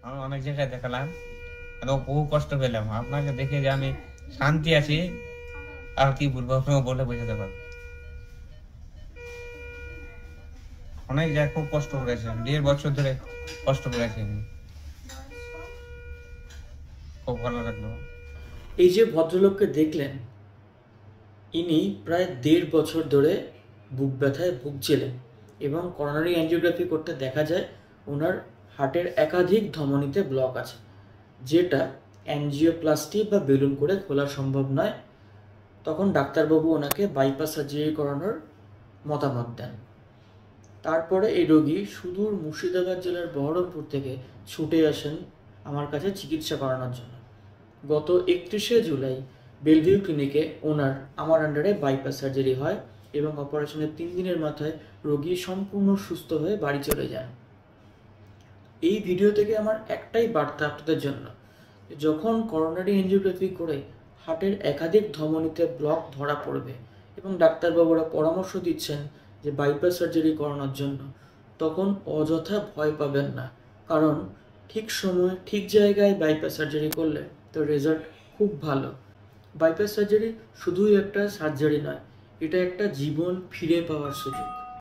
আমি অনেক জায়গায় দেখালাম, বহু কষ্ট পেলাম। আপনাকে দেখে যে আমি শান্তি আছি, আর কি বলবো, আপনাকে বলে বোঝাতে পারবো। অনেক জায়গায় খুব কষ্ট করেছি, 1.5 বছর ধরে কষ্ট করেছি। খুব ভালো লাগলো। এই যে ভদ্রলোককে দেখলেন, ইনি প্রায় 1.5 বছর ধরে বুক ব্যথায় ভুগছিলেন এবং করোনারি অ্যাঞ্জিওগ্রাফি করতে দেখা যায় ওনার হার্টের একাধিক ধমনীতে ব্লক আছে, যেটা অ্যাঞ্জিওপ্লাস্টি বা বেলুন করে খোলা সম্ভব নয়। তখন ডাক্তারবাবু ওনাকে বাইপাস সার্জারি করানোর মতামত দেন। তারপরে এই রোগী সুদূর মুর্শিদাবাদ জেলার বহরমপুর থেকে ছুটে আসেন আমার কাছে চিকিৎসা করানোর জন্য। গত 31শে জুলাই বেলভিউ ক্লিনিকে ওনার আমার আন্ডারে বাইপাস সার্জারি হয় এবং অপারেশনের 3 দিনের মাথায় রোগী সম্পূর্ণ সুস্থ হয়ে বাড়ি চলে যান। এই ভিডিও থেকে আমার একটাই বার্তা আপনাদের জন্য, যখন করোনারি এনজিওগ্রাফি করে হার্টের একাধিক ধমনীতে ব্লক ধরা পড়বে এবং ডাক্তারবাবুরা পরামর্শ দিচ্ছেন যে বাইপাস সার্জারি করানোর জন্য, তখন অযথা ভয় পাবেন না। কারণ ঠিক সময় ঠিক জায়গায় বাইপাস সার্জারি করলে তো রেজাল্ট খুব ভালো। বাইপাস সার্জারি শুধুই একটা সার্জারি নয়, এটা একটা জীবন ফিরে পাওয়ার সুযোগ।